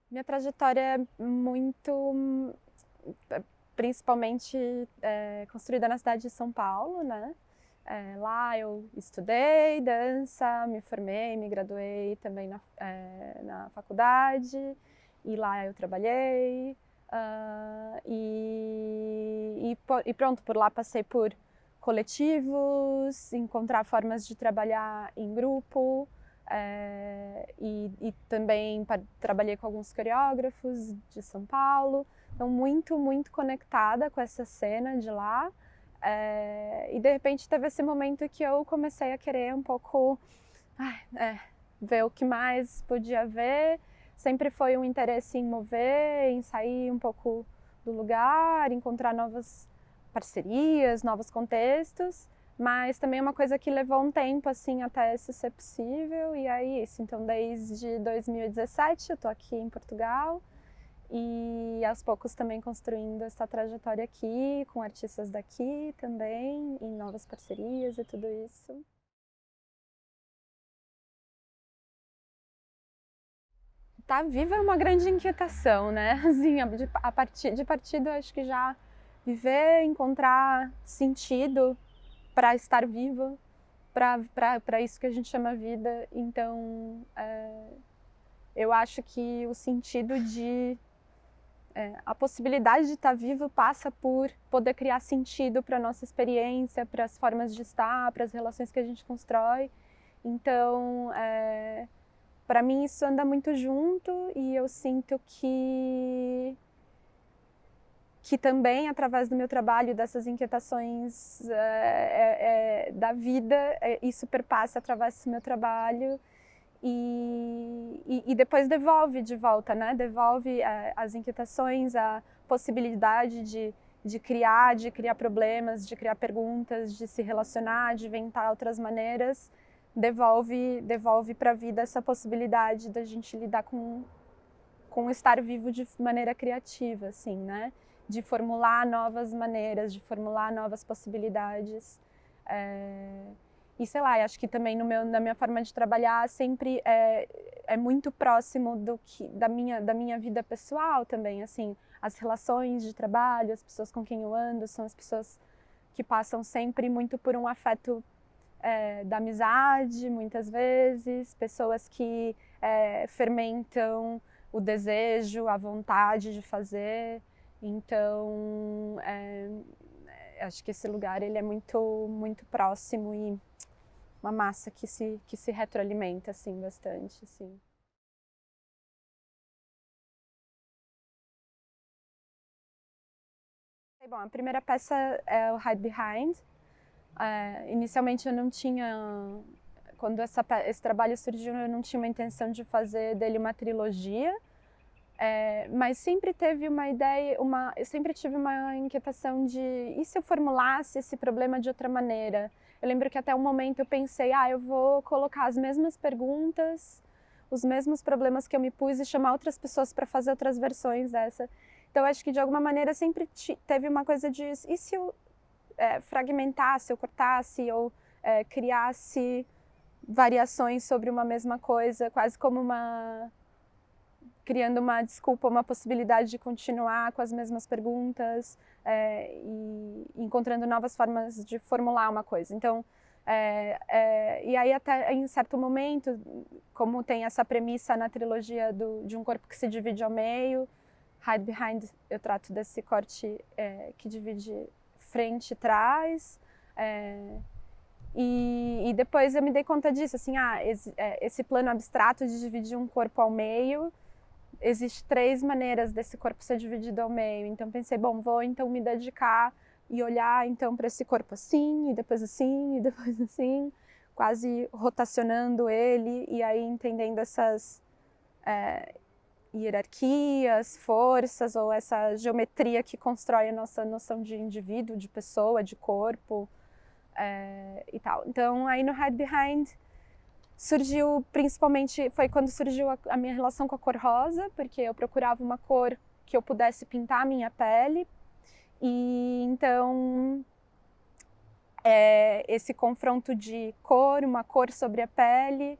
Minha trajetória é muito, principalmente construída na cidade de São Paulo, né? Lá eu estudei dança, me formei, me graduei também na faculdade e lá eu trabalhei. E pronto, por lá passei por coletivos, encontrar formas de trabalhar em grupo. E também trabalhei com alguns coreógrafos de São Paulo, então muito conectada com essa cena de lá. E de repente teve esse momento que eu comecei a querer um pouco ver o que mais podia ver. Sempre foi um interesse em mover, em sair um pouco do lugar, encontrar novas parcerias, novos contextos, mas também é uma coisa que levou um tempo assim até isso ser possível, e aí isso. Então desde 2017 eu estou aqui em Portugal e aos poucos também construindo essa trajetória aqui, com artistas daqui também, em novas parcerias e tudo isso. Tá viva é uma grande inquietação, né? Assim, de partida, acho que já viver, encontrar sentido para estar viva, para isso que a gente chama vida. Então, eu acho que o sentido a possibilidade de estar vivo passa por poder criar sentido para a nossa experiência, para as formas de estar, para as relações que a gente constrói. Então, para mim isso anda muito junto e eu sinto que também através do meu trabalho, dessas inquietações da vida, isso perpassa através do meu trabalho e depois devolve de volta, né? Devolve as inquietações, a possibilidade de criar problemas, de criar perguntas, de se relacionar, de inventar outras maneiras, devolve para a vida essa possibilidade da gente lidar com estar vivo de maneira criativa, assim, né? De formular novas maneiras, de formular novas possibilidades. E sei lá, acho que também na minha forma de trabalhar sempre é muito próximo da minha vida pessoal também, assim, as relações de trabalho, as pessoas com quem eu ando, são as pessoas que passam sempre muito por um afeto da amizade, muitas vezes, pessoas que fermentam o desejo, a vontade de fazer. Então, acho que esse lugar ele é muito próximo e uma massa que se retroalimenta assim bastante, assim. Bom, a primeira peça é o Hide Behind. Inicialmente eu não tinha, quando esse trabalho surgiu, eu não tinha uma intenção de fazer dele uma trilogia, mas sempre teve uma ideia, eu sempre tive uma inquietação de e se eu formulasse esse problema de outra maneira? Eu lembro que até um momento eu pensei, eu vou colocar as mesmas perguntas, os mesmos problemas que eu me pus e chamar outras pessoas para fazer outras versões dessa. Então acho que de alguma maneira sempre teve uma coisa de e se eu fragmentasse, ou cortasse, ou criasse variações sobre uma mesma coisa, quase como criando uma desculpa, uma possibilidade de continuar com as mesmas perguntas e encontrando novas formas de formular uma coisa. Então, e aí até em certo momento, como tem essa premissa na trilogia de um corpo que se divide ao meio, Hide Behind, eu trato desse corte que divide frente e trás. E depois eu me dei conta disso, assim, esse plano abstrato de dividir um corpo ao meio, existe 3 maneiras desse corpo ser dividido ao meio. Então pensei, bom, vou então me dedicar e olhar então para esse corpo assim, e depois assim, e depois assim, quase rotacionando ele e aí entendendo essas hierarquias, forças ou essa geometria que constrói a nossa noção de indivíduo, de pessoa, de corpo e tal. Então aí no Hide Behind surgiu principalmente, foi quando surgiu a minha relação com a cor rosa, porque eu procurava uma cor que eu pudesse pintar a minha pele e então esse confronto de cor, uma cor sobre a pele,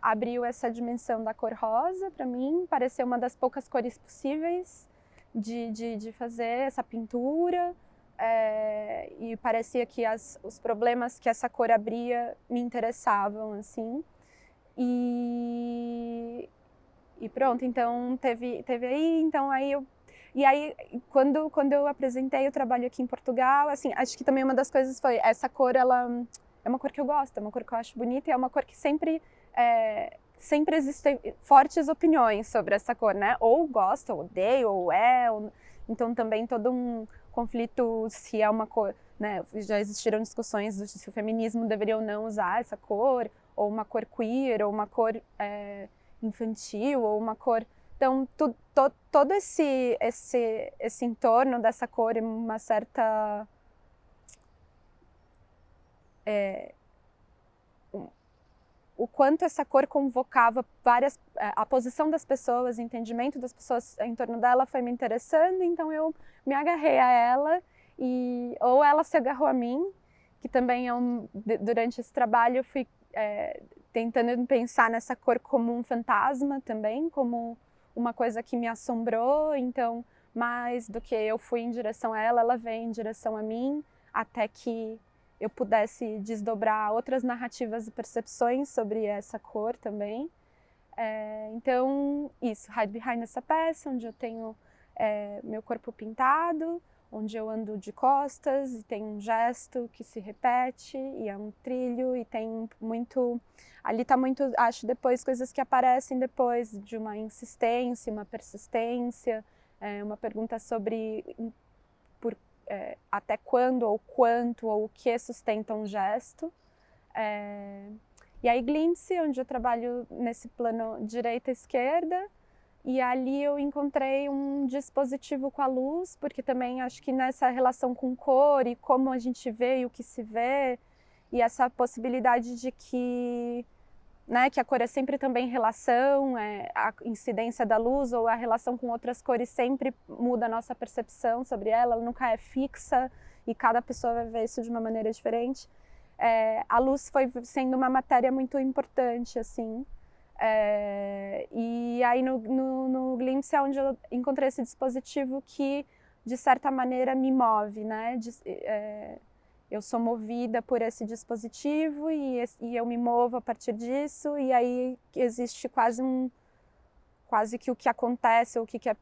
abriu essa dimensão da cor rosa para mim, pareceu uma das poucas cores possíveis de fazer essa pintura, e parecia que os problemas que essa cor abria me interessavam, assim. E pronto, então teve aí, então aí eu... E aí, quando eu apresentei o trabalho aqui em Portugal, assim, acho que também uma das coisas foi, essa cor, ela é uma cor que eu gosto, é uma cor que eu acho bonita, e é uma cor que sempre existem fortes opiniões sobre essa cor, né? Ou gosto, ou odeio, então também todo um conflito se é uma cor, né? Já existiram discussões se o feminismo deveria ou não usar essa cor, ou uma cor queer, ou uma cor infantil, ou uma cor... Então, todo esse entorno dessa cor, uma certa... o quanto essa cor convocava a posição das pessoas, o entendimento das pessoas em torno dela foi me interessando, então eu me agarrei a ela, ou ela se agarrou a mim, que também durante esse trabalho eu fui tentando pensar nessa cor como um fantasma também, como uma coisa que me assombrou, então mais do que eu fui em direção a ela, ela veio em direção a mim, até que eu pudesse desdobrar outras narrativas e percepções sobre essa cor também. Então, isso, Hide Behind, essa peça, onde eu tenho meu corpo pintado, onde eu ando de costas e tem um gesto que se repete e é um trilho e tem muito... Ali está muito, acho, depois coisas que aparecem depois de uma insistência, uma persistência, uma pergunta sobre até quando ou quanto ou o que sustenta um gesto. E aí Glimpse, onde eu trabalho nesse plano direita e esquerda, e ali eu encontrei um dispositivo com a luz, porque também acho que nessa relação com cor e como a gente vê e o que se vê, e essa possibilidade de que a cor é sempre também relação, a incidência da luz ou a relação com outras cores sempre muda a nossa percepção sobre ela nunca é fixa e cada pessoa vai ver isso de uma maneira diferente. A luz foi sendo uma matéria muito importante, assim. E aí no Glimpse é onde eu encontrei esse dispositivo que, de certa maneira, me move, né? Eu sou movida por esse dispositivo e eu me movo a partir disso, e aí existe quase que o que acontece, ou o que é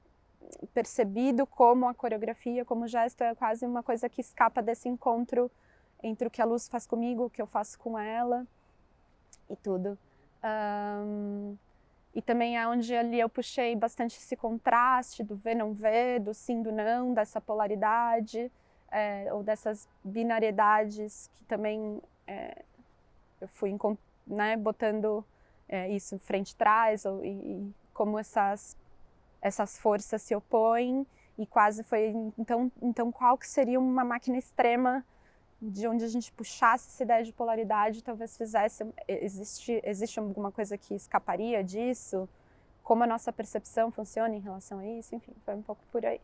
percebido como a coreografia, como gesto, é quase uma coisa que escapa desse encontro entre o que a luz faz comigo, o que eu faço com ela e tudo. E também é onde ali eu puxei bastante esse contraste do ver, não ver, do sim, do não, dessa polaridade, ou dessas binariedades que também eu fui botando isso frente e trás, e como essas forças se opõem, e quase foi, então qual que seria uma máquina extrema de onde a gente puxasse essa ideia de polaridade, talvez existe alguma coisa que escaparia disso, como a nossa percepção funciona em relação a isso, enfim, foi um pouco por aí.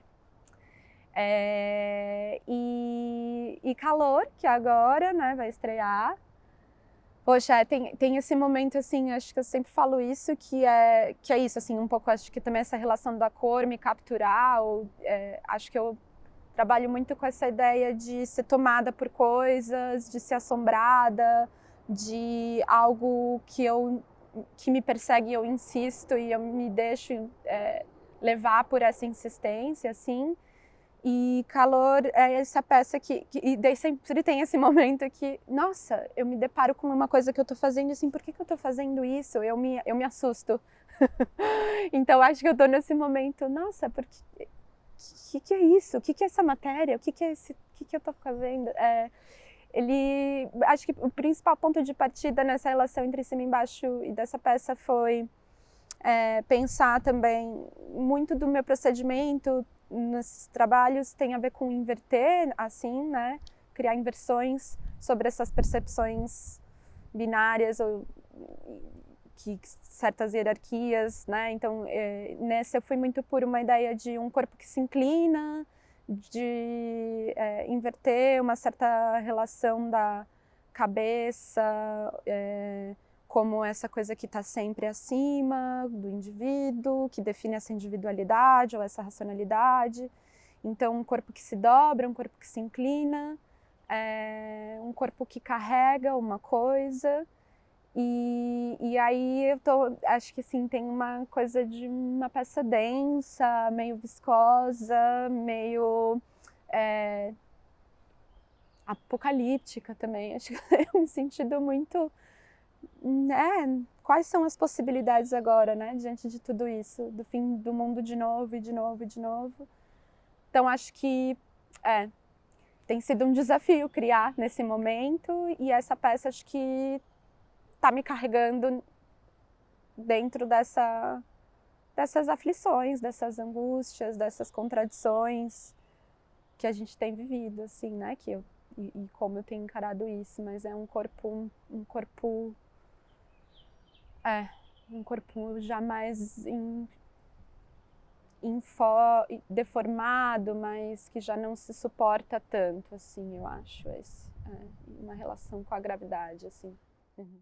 E Calor, que agora, né, vai estrear. Poxa, tem esse momento, assim, acho que eu sempre falo isso, que é isso, assim, um pouco, acho que também essa relação da cor me capturar, acho que eu trabalho muito com essa ideia de ser tomada por coisas, de ser assombrada, de algo que me persegue, eu insisto e eu me deixo levar por essa insistência, assim. E Calor é essa peça e daí sempre tem esse momento que, nossa, eu me deparo com uma coisa que eu tô fazendo, assim, por que eu tô fazendo isso? Eu me assusto. Então acho que eu tô nesse momento, nossa, porque que é isso? O que é essa matéria? O que é que eu tô fazendo? Acho que o principal ponto de partida nessa relação entre cima e embaixo e dessa peça foi pensar também muito do meu procedimento nos trabalhos tem a ver com inverter, assim, né? Criar inversões sobre essas percepções binárias ou que certas hierarquias, né? Então, nessa eu fui muito por uma ideia de um corpo que se inclina, de inverter uma certa relação da cabeça como essa coisa que está sempre acima do indivíduo, que define essa individualidade ou essa racionalidade. Então, um corpo que se dobra, um corpo que se inclina, um corpo que carrega uma coisa. E aí acho que assim, tem uma coisa de uma peça densa, meio viscosa, meio apocalíptica também. Acho que é um sentido muito... quais são as possibilidades agora, né, diante de tudo isso, do fim do mundo de novo e de novo e de novo. Então acho que tem sido um desafio criar nesse momento, e essa peça acho que está me carregando dentro dessas aflições, dessas angústias, dessas contradições que a gente tem vivido, assim, né, e como eu tenho encarado isso. Mas é um corpo jamais deformado, mas que já não se suporta tanto, assim, eu acho. Uma relação com a gravidade, assim. Uhum.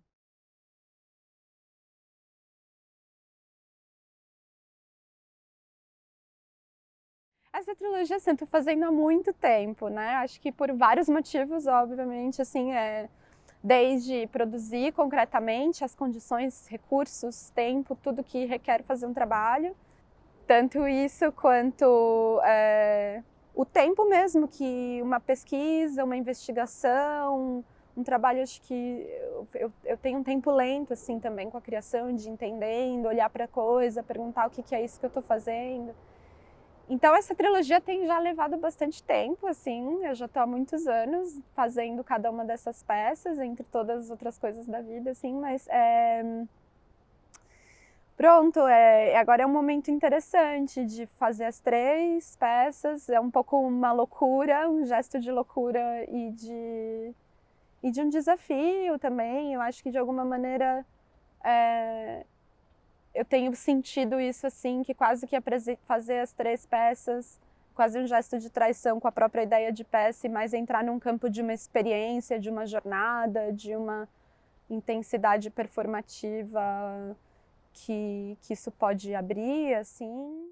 Essa trilogia, assim, eu tô fazendo há muito tempo, né? Acho que por vários motivos, obviamente, assim, desde produzir concretamente as condições, recursos, tempo, tudo que requer fazer um trabalho. Tanto isso quanto o tempo mesmo que uma pesquisa, uma investigação, um trabalho, acho que eu tenho um tempo lento, assim, também com a criação, de entendendo, olhar para a coisa, perguntar o que é isso que eu estou fazendo. Então essa trilogia tem já levado bastante tempo, assim, eu já estou há muitos anos fazendo cada uma dessas peças, entre todas as outras coisas da vida, assim, mas pronto, agora é um momento interessante de fazer as 3 peças, é um pouco uma loucura, um gesto de loucura e de um desafio também. Eu acho que de alguma maneira eu tenho sentido isso, assim, que quase que fazer as 3 peças, quase um gesto de traição com a própria ideia de peça, e mais entrar num campo de uma experiência, de uma jornada, de uma intensidade performativa que isso pode abrir, assim.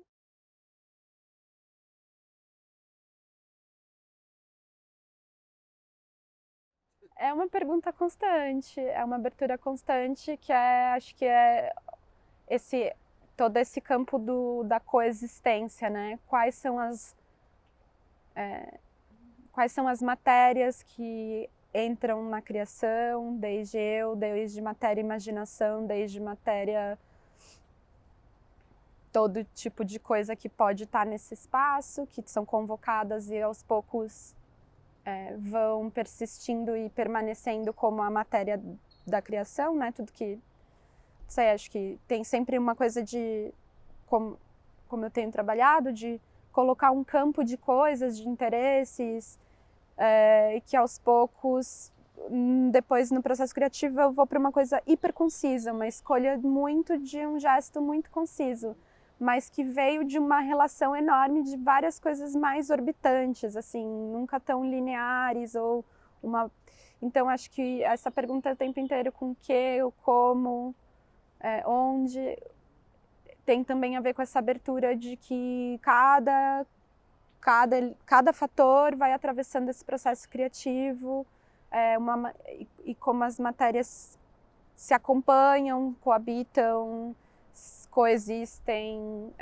É uma pergunta constante, é uma abertura constante que acho que todo esse campo da coexistência, né? Quais são as matérias que entram na criação, desde matéria e imaginação, desde matéria, todo tipo de coisa que pode estar nesse espaço, que são convocadas e aos poucos vão persistindo e permanecendo como a matéria da criação, né? Tudo que, não sei, acho que tem sempre uma coisa de, como eu tenho trabalhado, de colocar um campo de coisas, de interesses, e que aos poucos, depois no processo criativo, eu vou para uma coisa hiper concisa, uma escolha muito de um gesto muito conciso, mas que veio de uma relação enorme de várias coisas mais orbitantes, assim, nunca tão lineares ou uma... Então acho que essa pergunta o tempo inteiro com o que, o como, onde, tem também a ver com essa abertura de que cada fator vai atravessando esse processo criativo, e como as matérias se acompanham, coabitam, coexistem,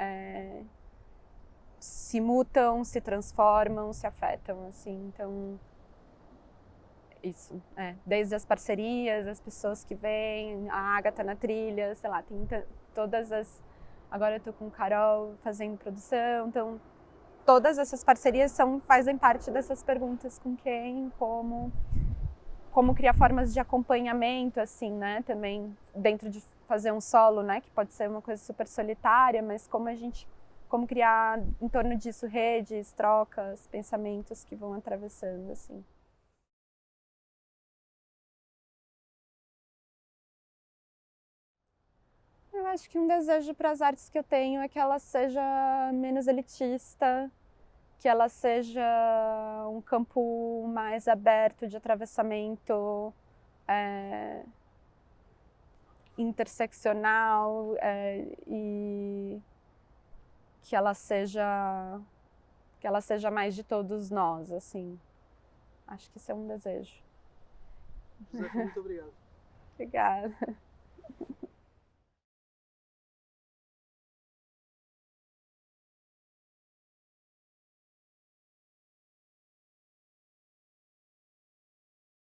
se mutam, se transformam, se afetam, assim. Então, isso, desde as parcerias, as pessoas que vêm, a Agatha na trilha, sei lá, tem todas as... Agora eu tô com Carol fazendo produção, então todas essas parcerias fazem parte dessas perguntas: com quem, como criar formas de acompanhamento, assim, né, também dentro de fazer um solo, né, que pode ser uma coisa super solitária, mas como criar em torno disso redes, trocas, pensamentos que vão atravessando, assim. Eu acho que um desejo para as artes que eu tenho é que ela seja menos elitista, que ela seja um campo mais aberto de atravessamento, interseccional e que ela seja mais de todos nós, assim. Acho que isso é um desejo. Josefa, muito obrigado. Obrigada.